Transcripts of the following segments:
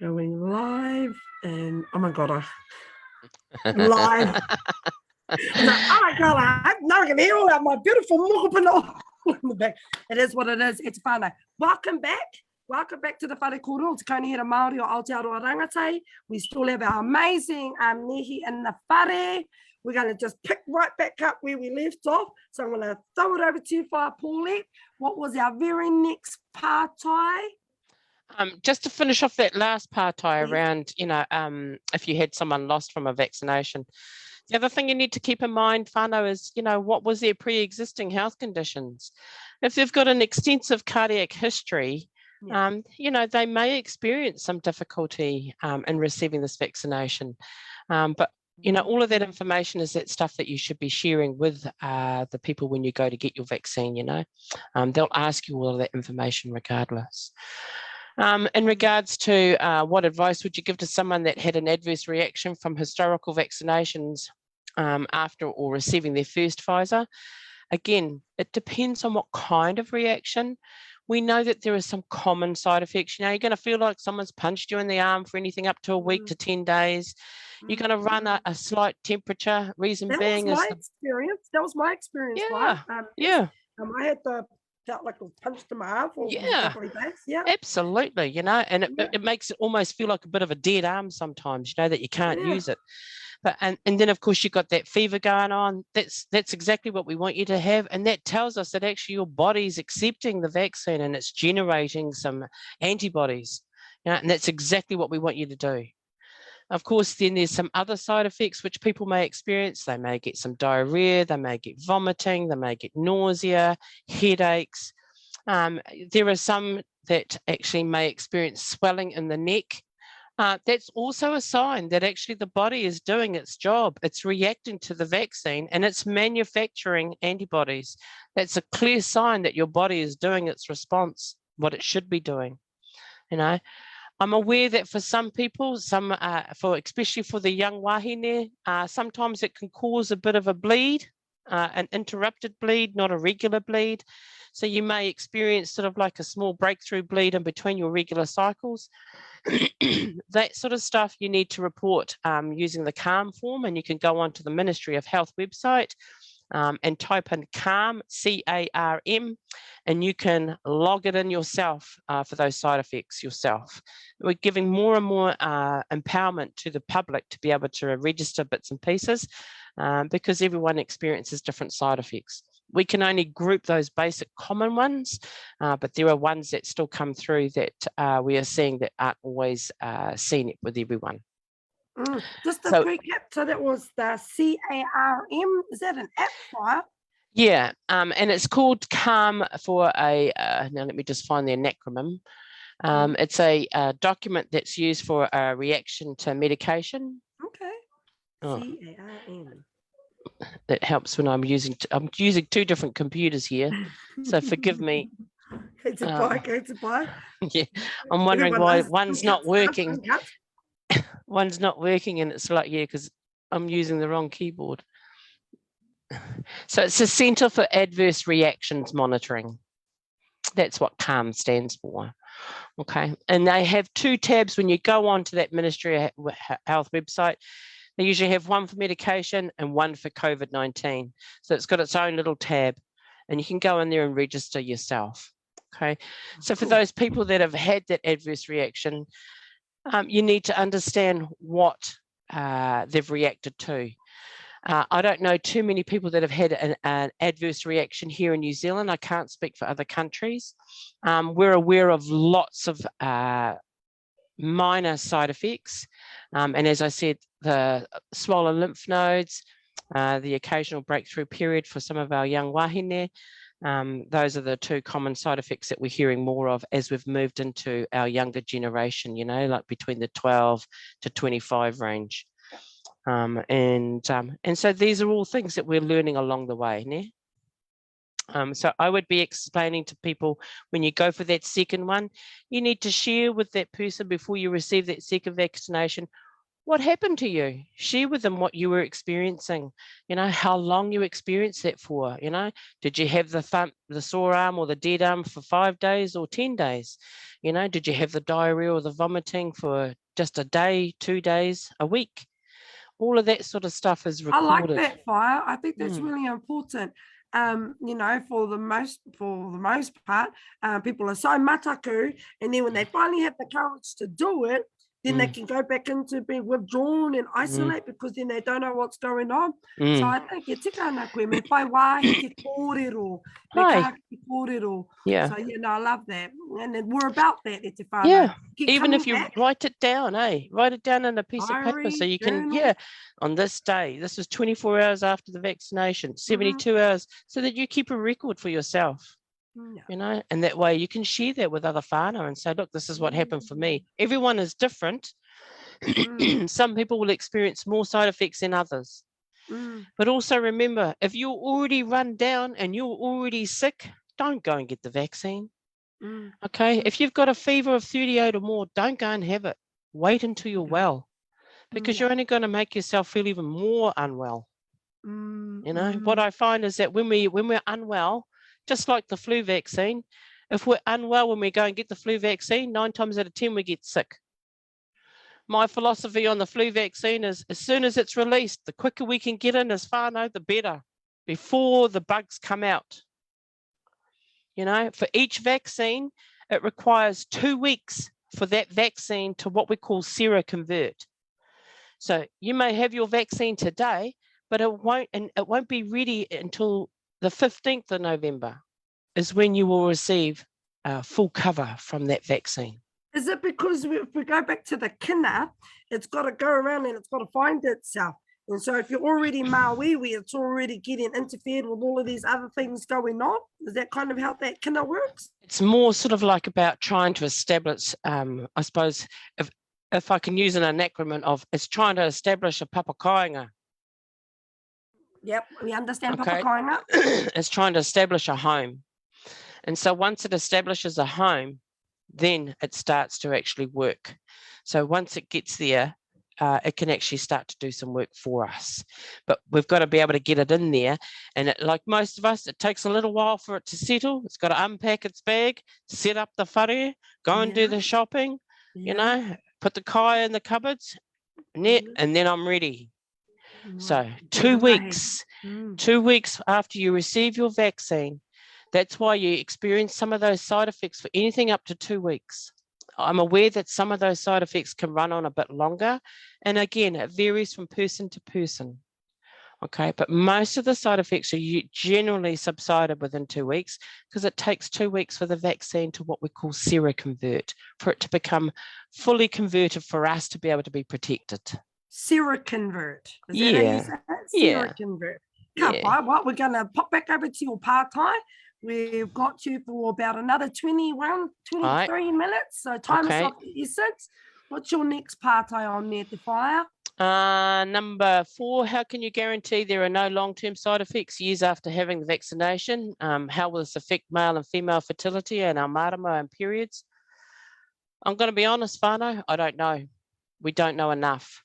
Going live and oh my god, live. I like, oh my god, now I can hear all that my beautiful mokopuna in the back. It is what it is. It's fun. Welcome back. Welcome back to the Whare Kōrero, Te Kaunihera Māori o Aotearoa Rangatei. We still have our amazing Nehi in the whare. We're going to just pick right back up where we left off. So I'm going to throw it over to you, Paulette. What was our very next pātai? Just to finish off that last pātai around, if you had someone lost from a vaccination, the other thing you need to keep in mind, whānau, is, what was their pre-existing health conditions? If they've got an extensive cardiac history, they may experience some difficulty in receiving this vaccination. But all of that information is that stuff that you should be sharing with the people when you go to get your vaccine, They'll ask you all of that information regardless. In regards to what advice would you give to someone that had an adverse reaction from historical vaccinations after or receiving their first Pfizer? Again, it depends on what kind of reaction. We know that there are some common side effects. You're going to feel like someone's punched you in the arm for anything up to a week to 10 days. You're going to run a slight temperature. Reason being is That was my experience. Yeah, right? I had felt like I was punched in my arm for a couple of days. Yeah, absolutely. And it makes it almost feel like a bit of a dead arm sometimes. That you can't use it. But and then of course you've got that fever going on. That's exactly what we want you to have, and that tells us that actually your body's accepting the vaccine and it's generating some antibodies. And that's exactly what we want you to do. Of course, then there's some other side effects which people may experience. They may get some diarrhea, they may get vomiting, they may get nausea, headaches. There are some that actually may experience swelling in the neck. That's also a sign that actually the body is doing its job. It's reacting to the vaccine and it's manufacturing antibodies. That's a clear sign that your body is doing its response, what it should be doing. I'm aware that for some people, especially for the young wahine, sometimes it can cause a bit of a bleed, an interrupted bleed, not a regular bleed. So you may experience sort of like a small breakthrough bleed in between your regular cycles. That sort of stuff you need to report using the CALM form, and you can go onto the Ministry of Health website and type in CALM, C-A-R-M, and you can log it in yourself for those side effects yourself. We're giving more and more empowerment to the public to be able to register bits and pieces because everyone experiences different side effects. We can only group those basic common ones, but there are ones that still come through that we are seeing that aren't always seen with everyone. Just a recap, so that was the CARM. Is that an app file? Yeah, and it's called CALM for now let me just find the necromum. It's a document that's used for a reaction to medication. Okay. CARM. That helps when I'm using two different computers here, so forgive me. It's a buy. Yeah, I'm wondering why one's not working. One's not working, and it's like, because I'm using the wrong keyboard. So it's the Centre for Adverse Reactions Monitoring. That's what CALM stands for. Okay, and they have two tabs when you go onto that Ministry of Health website. They usually have one for medication and one for COVID-19. So it's got its own little tab, and you can go in there and register yourself. Okay, so for those people that have had that adverse reaction, you need to understand what they've reacted to. I don't know too many people that have had an adverse reaction here in New Zealand. I can't speak for other countries. We're aware of lots of minor side effects. And as I said, the swollen lymph nodes, the occasional breakthrough period for some of our young wahine. Those are the two common side effects that we're hearing more of as we've moved into our younger generation, like between the 12 to 25 range. And so these are all things that we're learning along the way. So I would be explaining to people when you go for that second one, you need to share with that person before you receive that second vaccination what happened to you? Share with them what you were experiencing, how long you experienced that for, did you have the sore arm or the dead arm for 5 days or 10 days? Did you have the diarrhea or the vomiting for just a day, 2 days, a week? All of that sort of stuff is I like recorded. that, Fire. I think that's Mm. really important. For the most part, people are so mataku, and then when they finally have the courage to do it, then they can go back into being withdrawn and isolate because then they don't know what's going on. So I think e tika ana koe, me whai wāhi ke kōrero, me Hi. kaha ke kōrero. Yeah. So I love that. And then we're about that, e te whānau. Yeah. Keep Even if coming you back. write it down, write it down on a piece of paper so Diary, you can, journal. on this day, this was 24 hours after the vaccination, 72 hours, so that you keep a record for yourself, Yeah. and that way you can share that with other whānau and say, look, this is what happened for me. Everyone is different. Some people will experience more side effects than others. But also remember, if you're already run down and you're already sick, don't go and get the vaccine. Okay, if you've got a fever of 38 or more, don't go and have it. Wait until you're well, because you're only going to make yourself feel even more unwell. What I find is that when we're unwell, just like the flu vaccine, if we're unwell when we go and get the flu vaccine, 9 times out of 10 we get sick. My philosophy on the flu vaccine is as soon as it's released, the quicker we can get in as whānau, the better, before the bugs come out. For each vaccine, it requires 2 weeks for that vaccine to what we call seroconvert. So you may have your vaccine today, but it won't be ready until the 15th of November is when you will receive full cover from that vaccine. Is it because if we go back to the kina, it's got to go around and it's got to find itself? And so if you're already Mawiwi, it's already getting interfered with all of these other things going on. Is that kind of how that kina works? It's more sort of like about trying to establish, I suppose, if I can use an necromum of, it's trying to establish a papakainga. Yep, we understand papakainga. It's trying to establish a home. And so once it establishes a home, then it starts to actually work. So once it gets there, it can actually start to do some work for us. But we've got to be able to get it in there. And like most of us, it takes a little while for it to settle. It's got to unpack its bag, set up the whare, go and do the shopping, put the kai in the cupboards, and then I'm ready. So 2 weeks, 2 weeks after you receive your vaccine, that's why you experience some of those side effects for anything up to 2 weeks. I'm aware that some of those side effects can run on a bit longer. And again, it varies from person to person. Okay, but most of the side effects are generally subsided within 2 weeks because it takes 2 weeks for the vaccine to what we call seroconvert, for it to become fully converted for us to be able to be protected. Seroconvert. Is that how you say it? Seroconvert. What? We're going to pop back over to your part-time. We've got you for about another 23 minutes. So time is of the essence. What's your next part-time on there, the fire? Number 4, how can you guarantee there are no long-term side effects years after having the vaccination? How will this affect male and female fertility and our marama and periods? I'm going to be honest, whānau, I don't know. We don't know enough.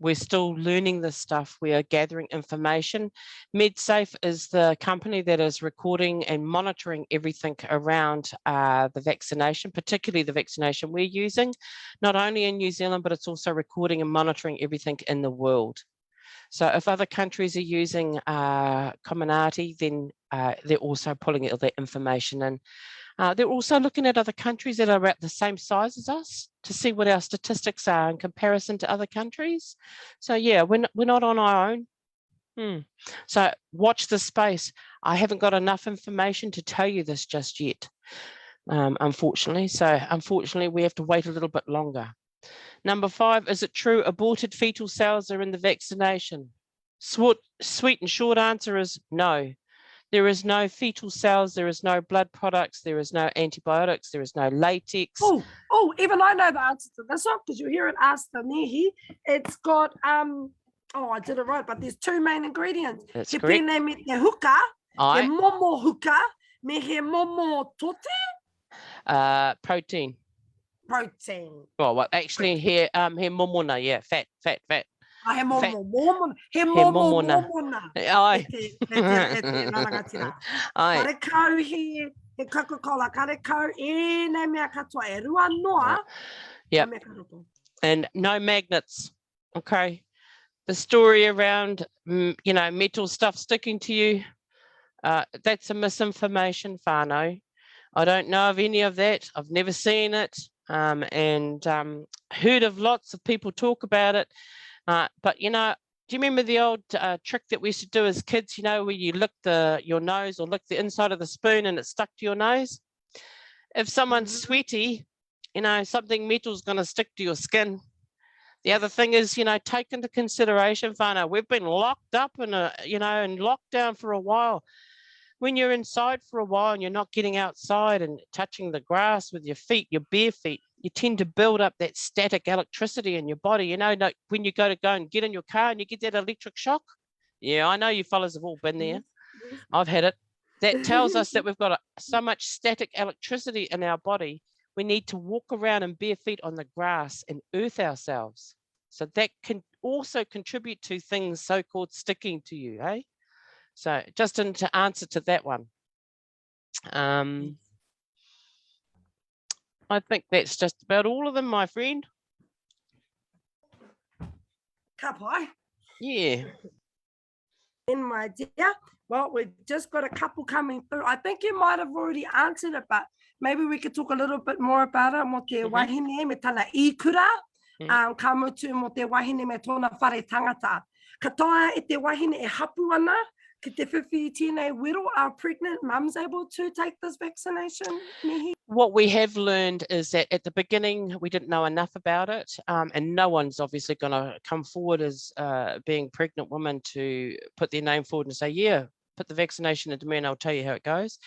We're still learning this stuff. We are gathering information. MedSafe is the company that is recording and monitoring everything around the vaccination, particularly the vaccination we're using, not only in New Zealand, but it's also recording and monitoring everything in the world. So if other countries are using Commonality, then they're also pulling all that information in. They're also looking at other countries that are about the same size as us to see what our statistics are in comparison to other countries. So yeah, we're not on our own. So watch the space. I haven't got enough information to tell you this just yet, unfortunately. So unfortunately, we have to wait a little bit longer. Number 5, is it true aborted fetal cells are in the vaccination? Sweet and short answer is no. There is no fetal cells, there is no blood products, there is no antibiotics, there is no latex. Even I know the answer to this one because you hear it asked the Nehi. It's got I did it right, but there's 2 main ingredients. That's correct. Me te huka, he momo huka, me he momo tote. Protein. protein. Well, actually here, he momona, yeah, fat. He Fat. momo, he He momo, momona. momona. Ai. E te rangatira. Ai. Kare kau he Coca-Cola, kare kau e nei mea katoa e rua noa. Yep. Mea karoto. And no magnets. Okay. The story around, metal stuff sticking to you, that's a misinformation, whānau. I don't know of any of that. I've never seen it, and heard of lots of people talk about it. But, do you remember the old trick that we used to do as kids, where you lick your nose or lick the inside of the spoon and it stuck to your nose? If someone's sweaty, something metal's going to stick to your skin. The other thing is, take into consideration, whānau, we've been locked up in lockdown for a while. When you're inside for a while and you're not getting outside and touching the grass with your feet, your bare feet, you tend to build up that static electricity in your body. Like when you go and get in your car and you get that electric shock. Yeah, I know you fellas have all been there. I've had it. That tells us that we've got so much static electricity in our body. We need to walk around in bare feet on the grass and earth ourselves. So that can also contribute to things so-called sticking to you, hey? So just to answer to that one. I think that's just about all of them, my friend. Kapai. Yeah. In my dear. Well, we've just got a couple coming through. I think you might have already answered it, but maybe we could talk a little bit more about it. Mo te wahine me tana ikura, ka mutu mo te wahine me tōna whare tangata. Katoa e te wahine e hapu ana, ki te whiwhi tēnei wero, are pregnant mums able to take this vaccination, Mihi? What we have learned is that at the beginning, we didn't know enough about it, and no one's obviously going to come forward as being pregnant women to put their name forward and say, yeah, put the vaccination into me and I'll tell you how it goes.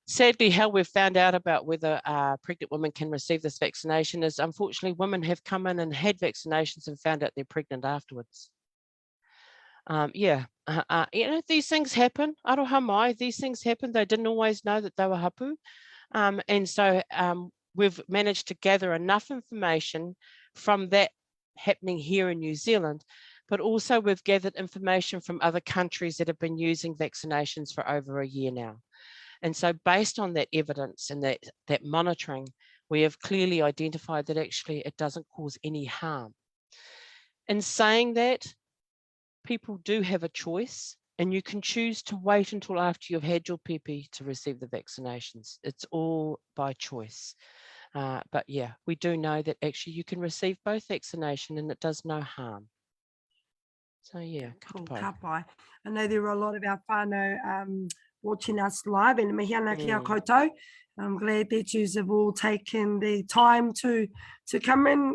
Sadly, how we've found out about whether pregnant women can receive this vaccination is, unfortunately, women have come in and had vaccinations and found out they're pregnant afterwards. These things happen. Aroha mai, these things happen. They didn't always know that they were hapu. And so we've managed to gather enough information from that happening here in New Zealand, but also we've gathered information from other countries that have been using vaccinations for over a year now. And so based on that evidence and that monitoring, we have clearly identified that actually it doesn't cause any harm. In saying that, people do have a choice, and you can choose to wait until after you've had your PP to receive the vaccinations. It's all by choice. But yeah, we do know that actually you can receive both vaccination and it does no harm. So yeah, cool, kapai. I know there are a lot of our whānau watching us live, and mihi ana ki a koutou. I'm glad that you have all taken the time to come in.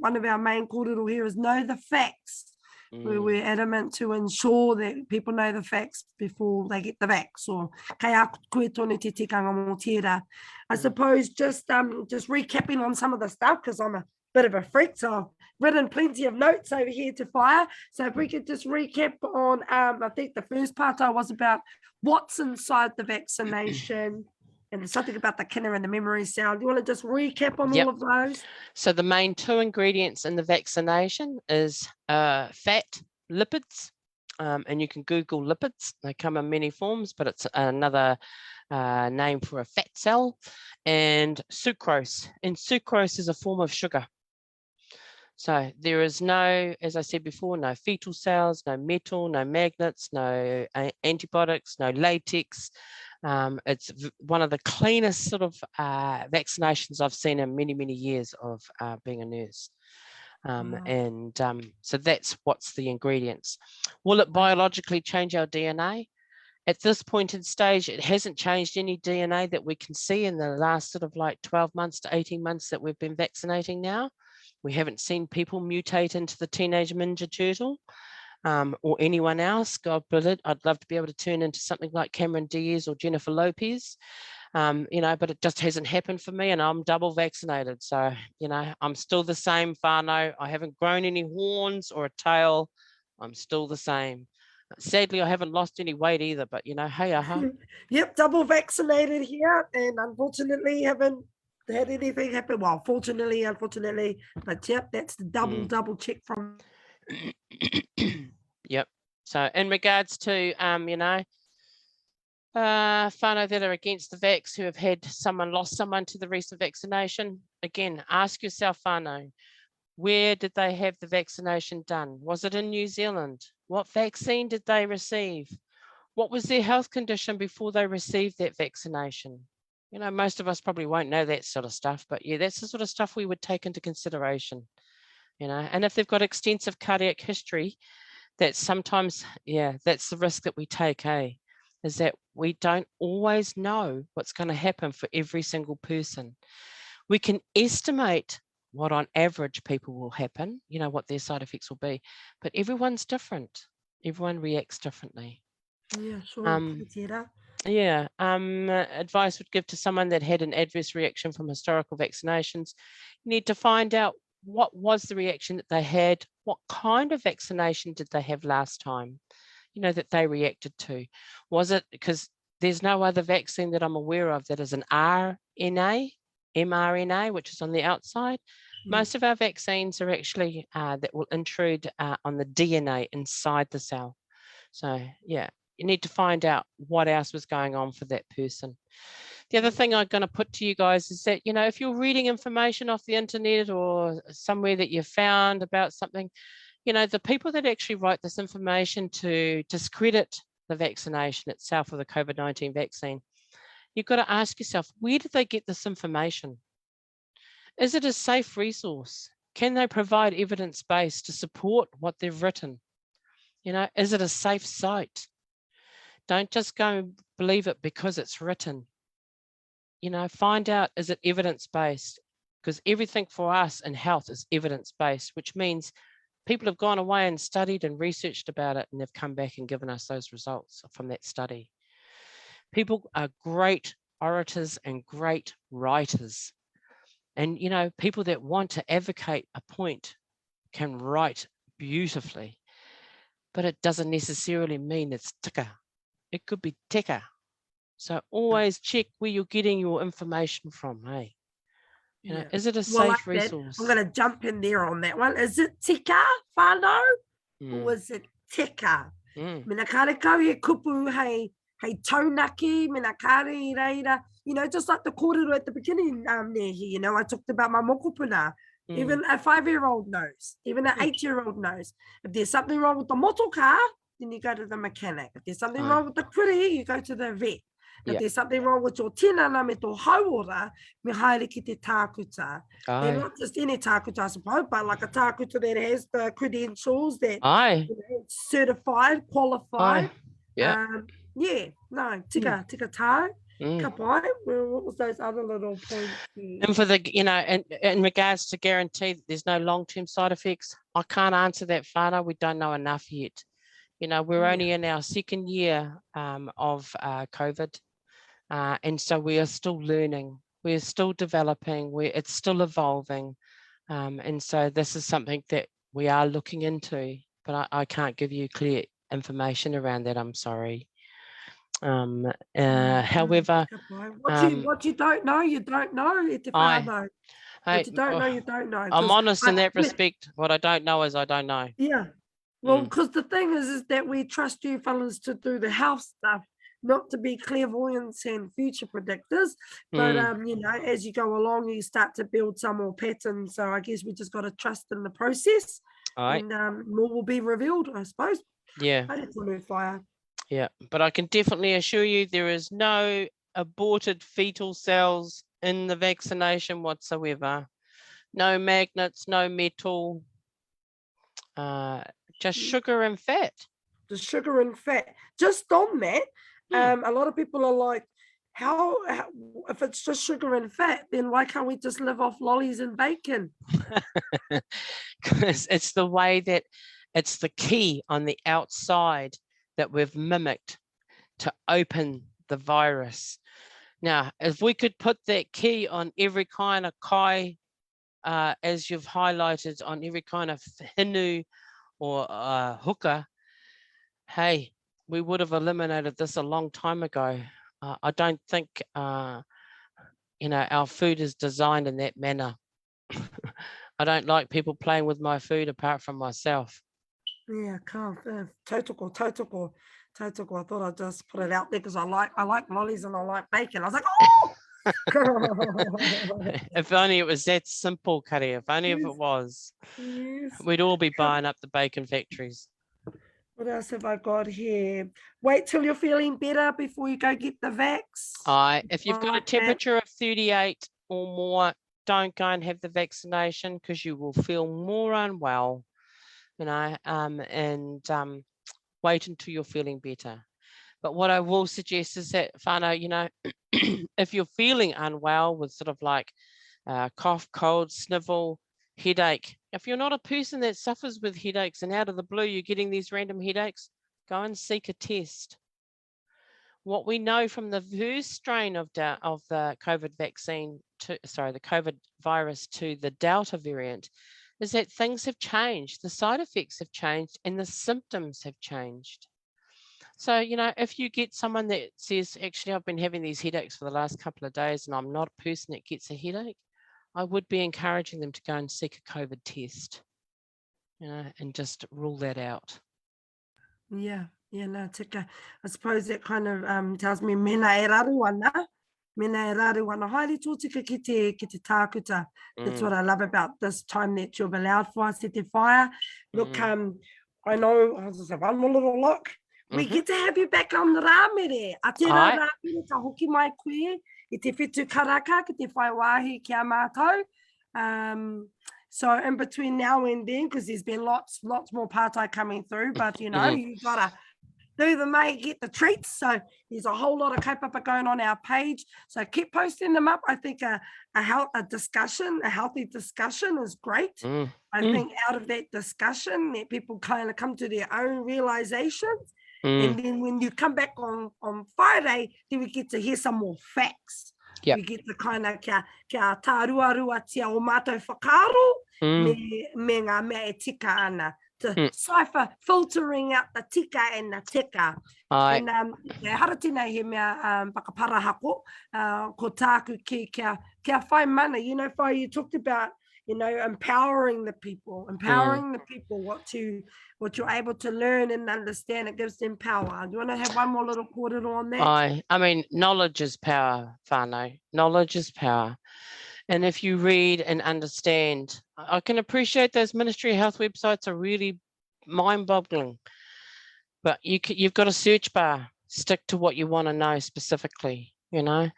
One of our main kōrero here is know the facts. We're adamant to ensure that people know the facts before they get the vax. Or kei a koe tonu te tikanga mō tērā. I suppose just recapping on some of the stuff, because I'm a bit of a freak, so I've written plenty of notes over here to fire. So if we could just recap on, I think the first part was about what's inside the vaccination, and something about the kina and the memory cell. Do you want to just recap on all of those? So the main two ingredients in the vaccination is fat, lipids, and you can Google lipids. They come in many forms, but it's another name for a fat cell, and sucrose. And sucrose is a form of sugar. So there is no, as I said before, no fetal cells, no metal, no magnets, no antibiotics, no latex. It's one of the cleanest sort of vaccinations I've seen in many, many years of being a nurse. So that's what's the ingredients. Will it biologically change our DNA? At this point in stage, it hasn't changed any DNA that we can see in the last sort of like 12 months to 18 months that we've been vaccinating now. We haven't seen people mutate into the teenage ninja turtle or anyone else. God forbid, I'd love to be able to turn into something like Cameron Diaz or Jennifer Lopez, but it just hasn't happened for me, and I'm double vaccinated. So, I'm still the same whānau. I haven't grown any horns or a tail. I'm still the same. Sadly, I haven't lost any weight either, but hey, Yep, double vaccinated here, and unfortunately haven't had anything happen. Well, fortunately, unfortunately, but yep, that's the double check from. Yep. So in regards to, whānau that are against the vax who have had lost someone to the recent vaccination, again, ask yourself, whānau, where did they have the vaccination done? Was it in New Zealand? What vaccine did they receive? What was their health condition before they received that vaccination? Most of us probably won't know that sort of stuff, but yeah, that's the sort of stuff we would take into consideration, and if they've got extensive cardiac history, that's sometimes, that's the risk that we take, is that we don't always know what's going to happen for every single person. We can estimate what on average people will happen, what their side effects will be, but everyone's different. Everyone reacts differently. Yeah, sure. Advice would give to someone that had an adverse reaction from historical vaccinations. You need to find out what was the reaction that they had, what kind of vaccination did they have last time, that they reacted to. Was it because there's no other vaccine that I'm aware of that is an mRNA, which is on the outside. Most of our vaccines are actually that will intrude on the DNA inside the cell. So yeah, you need to find out what else was going on for that person. The other thing I'm going to put to you guys is that, if you're reading information off the internet or somewhere that you found about something, the people that actually write this information to discredit the vaccination itself or the COVID-19 vaccine, you've got to ask yourself, where did they get this information? Is it a safe resource? Can they provide evidence base to support what they've written? Is it a safe site? Don't just go and believe it because it's written. Find out, is it evidence-based? Because everything for us in health is evidence-based, which means people have gone away and studied and researched about it, and they've come back and given us those results from that study. People are great orators and great writers. And, people that want to advocate a point can write beautifully, but it doesn't necessarily mean it's tika. It could be tika. So always check where you're getting your information from, hey? Is it a safe resource? I'm going to jump in there on that one. Is it tika, whānau? Or is it tika? Mina kare kau e kupu hei taunaki, mina kare I reira. Just like the kōrero at the beginning, I talked about my mokopuna. Even a 5-year-old knows, even an 8-year-old knows. If there's something wrong with the motoka, then you go to the mechanic. If there's something wrong with the kuri, you go to the vet. If there's something wrong with your tinana me tō hauora, me haere ki te tākuta. And not just any tākuta, I suppose, but like a tākuta that has the credentials that certified, qualified. Tika tā. Ka pai. What was those other little points? And for the, in regards to guarantee that there's no long-term side effects, I can't answer that, whānau. We don't know enough yet. We're only in our second year of COVID. And so we are still learning, we're still developing, it's still evolving. And so this is something that we are looking into, but I can't give you clear information around that, I'm sorry. However, what you don't know, you don't know. What you don't know, you don't know. I'm honest in that respect. What I don't know is I don't know. Yeah. Well, because the thing is that we trust you fellas to do the health stuff, not to be clairvoyants and future predictors. But, as you go along, you start to build some more patterns. So I guess we just got to trust in the process. And more will be revealed, I suppose. Yeah. Yeah, but I can definitely assure you there is no aborted fetal cells in the vaccination whatsoever. No magnets, no metal, just sugar and fat. The sugar and fat. Just on that, a lot of people are like, how if it's just sugar and fat, then why can't we just live off lollies and bacon? Because it's the way that it's the key on the outside that we've mimicked to open the virus. Now, if we could put that key on every kind of kai, as you've highlighted, on every kind of hinu or hooker, hey, we would have eliminated this a long time ago. I don't think, you know, our food is designed in that manner. I don't like people playing with my food apart from myself. Yeah, can't. Tautoko. I thought I'd just put it out there because I like lollies and I like bacon. I was like, oh! If only it was that simple, Kari. If only if it was. Yes. We'd all be buying up the bacon factories. What else have I got here? Wait till you're feeling better before you go get the vax. If you've got a Like that. temperature of 38 or more, don't go and have the vaccination because you will feel more unwell, you know, and wait until you're feeling better. But what I will suggest is that, whānau, you know, if you're feeling unwell with sort of like cough, cold, snivel, headache, if you're not a person that suffers with headaches and out of the blue you're getting these random headaches, go and seek a test. What we know from the first strain of the COVID vaccine, the COVID virus to the Delta variant, is that things have changed, the side effects have changed, and the symptoms have changed. So, you know, if you get someone that says, actually, I've been having these headaches for the last couple of days and I'm not a person that gets a headache, I would be encouraging them to go and seek a COVID test, you know, and just rule that out. Yeah, no, tika. I suppose that kind of tells me mena e raru ana. Mena e raru ana. Haere tōtika ki te tākuta. That's what I love about this time that you've allowed for us, te whaia. Look, I know, I was just one more little look. We get to have you back on the rāmere. A tērā rāmere ka hoki mai koe, I te whetū karaka, ki te whai wāhi ki a mātou. So in between now and then, because there's been lots more partai coming through, but you know, you gotta do the mate, get the treats. So there's a whole lot of kaupapa going on our page. So keep posting them up. I think a healthy discussion is great. I think out of that discussion, that people kind of come to their own realizations. And then when you come back on Friday, then we get to hear some more facts. Yep. We get to kind of kia tāruarua tia o mātou whakaro, me ngā mea e tika ana, to cipher, filtering out the tika and the tika. And hara tēnei he mea whakaparahako, ko tāku kia whai mana, you know, whai you talked about, you know, empowering the people, what you're able to learn and understand, it gives them power. Do you want to have one more little kōrero on that? I mean, knowledge is power, whānau. Knowledge is power. And if you read and understand, I can appreciate those Ministry of Health websites are really mind-boggling, but you've got a search bar. Stick to what you want to know specifically, you know.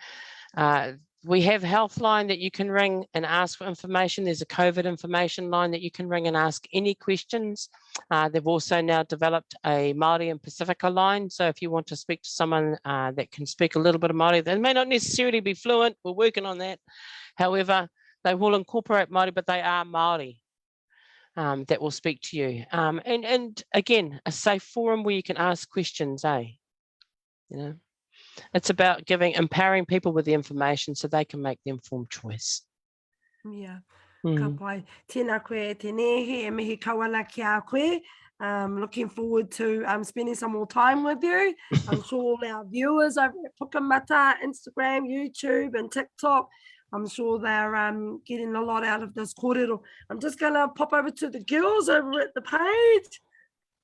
We have Healthline that you can ring and ask for information. There's a COVID information line that you can ring and ask any questions. They've also now developed a Māori and Pacifica line. So if you want to speak to someone that can speak a little bit of Māori, they may not necessarily be fluent. We're working on that. However, they will incorporate Māori, but they are Māori that will speak to you. And again, a safe forum where you can ask questions, You know? It's about empowering people with the information so they can make the informed choice. Yeah. Ka pai. Tēnā koe e te nehe e mihi kawana ki a koe. Looking forward to spending some more time with you. I'm sure all our viewers over at Pukamata, Instagram, YouTube and TikTok, I'm sure they're getting a lot out of this kōrero. I'm just going to pop over to the girls over at the page.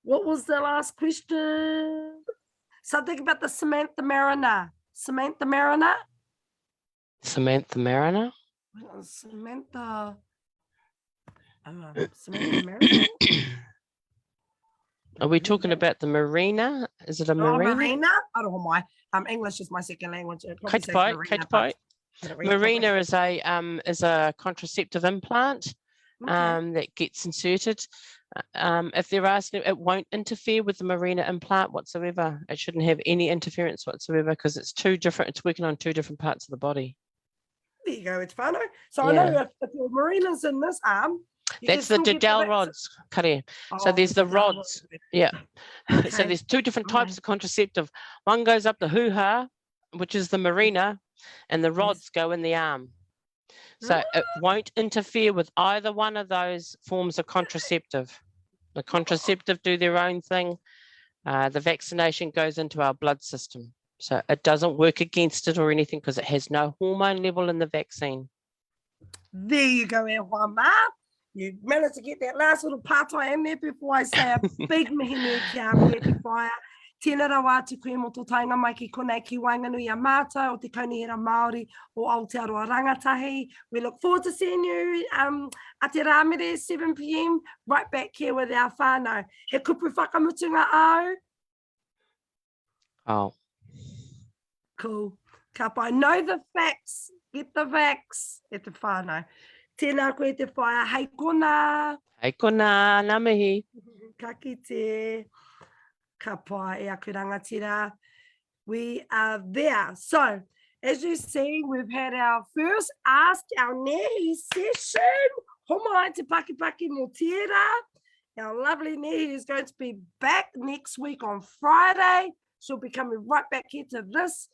What was the last question? Something about the Samantha Mariner. Samantha Mariner? Samantha Mariner? Samantha Mariner? Are we talking about the marina? Is it a marina? Marina? I don't know why. English is my second language. Marina is a contraceptive implant that gets inserted. If they're asking, it won't interfere with the Marina implant whatsoever. It shouldn't have any interference whatsoever because it's two different. It's working on two different parts of the body. There you go. It's fun. So I know if your Marina's in this arm, that's the Didel rods, Kare. So there's the rods. Yeah. Okay. So there's two different types of contraceptive. One goes up the hoo-ha, which is the Marina, and the rods go in the arm. So it won't interfere with either one of those forms of contraceptive. The contraceptive do their own thing. The vaccination goes into our blood system. So it doesn't work against it or anything because it has no hormone level in the vaccine. There you go, Ehuama. You managed to get that last little pātai in there before I say a big mihini kia reti whaia. Tēnā rawa te koe mo tō tainga mai ki konei ki Wainganui a mātou o te kaunihera Māori o Aotearoa Rangatahi. We look forward to seeing you at te rāmere 7 p.m. right back here with our whānau. He kupu whakamutunga au. Oh. Cool. Ka pai, know the facts, get the vax, e te whānau. Tēnā koe te whaia, hei kona. Hei kona, ngā mihi. Ka kite. Ka pai, e aku rangatira. We are there. So, as you see, we've had our first Ask Our Nehi session. Homai te paki mo tērā. Our lovely Nehi is going to be back next week on Friday. She'll be coming right back here to this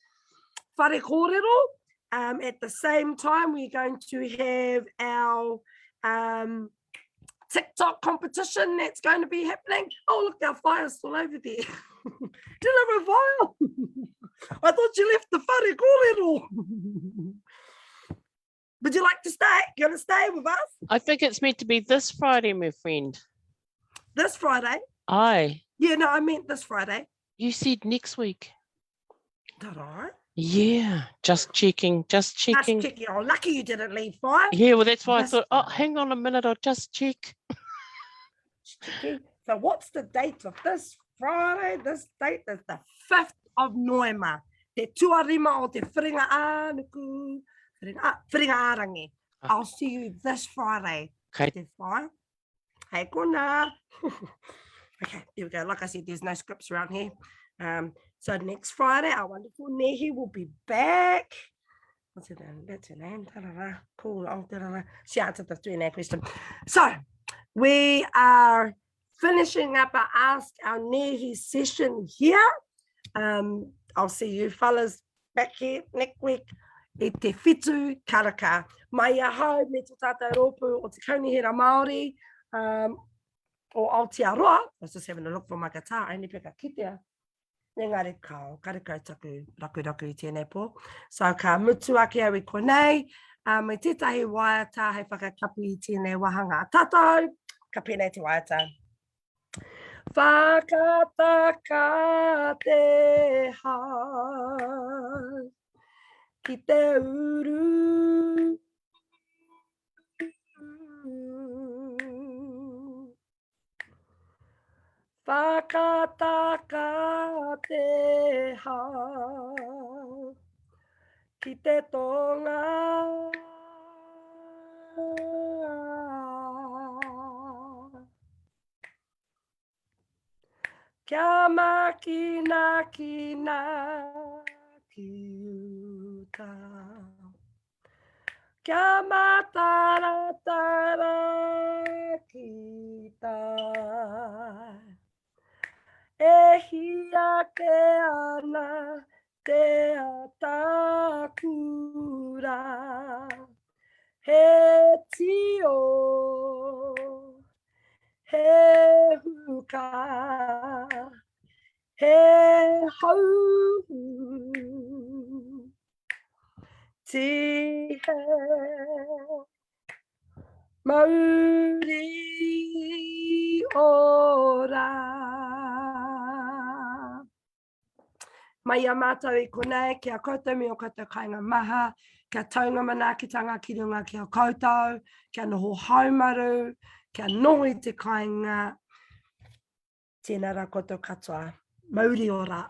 whare kōrero. At the same time, we're going to have our TikTok competition that's going to be happening. Oh, look, our fire's still over there. Did I have a fire? I thought you left the whare kōrero. Would you like to stay? You want to stay with us? I think it's meant to be this Friday, my friend. This Friday? Aye. Yeah, no, I meant this Friday. You said next week. Did I? Yeah, just checking. Just checking. Oh, lucky you didn't leave fire. Yeah, well, that's why I thought, oh, hang on a minute, I'll just check. So what's the date of this Friday? This date is the 5th of Noema. Te tuarima o te whiringa ānuku. Whiringa ārangi. I'll see you this Friday. Okay. Te whaia. Hei kona. Okay, here we go. Like I said, there's no scripts around here. So next Friday, our wonderful Nehi will be back. What's her name? That's her name. Ta-da-da. Cool. Oh, ta-da-da. She answered the 3 question. So we are finishing up our Ask Our Nehi session here. I'll see you fellas back here next week. E te whitu karaka. Mai ahau me tō tātou rōpū o te kaunihera Māori. O Aotearoa. I was just having a look for my guitar. I only pick a kitea. Engari kao, karikau taku, raku i tēnei pō. So ka mutu ake au I konei, me tētahi waiata hei whakakapu I tēnei wahanga tātou, ka pēnei te waiata. Whakataka te hau, ki te uru. Whakataka te hau, ki te tonga. Kia makina kina ki uta. Kia mataratara ki tai. E hia ke ana te atakura. He tio, he huka, he hau. Ti he mauri ora. Mai a mātou I konei, kia koutou me o koutou kainga maha, kia taunga manaakitanga ki runga ki a koutou, kia noho haumaru, kia noho I te kainga, tēnā rā koutou katoa, mauri ora.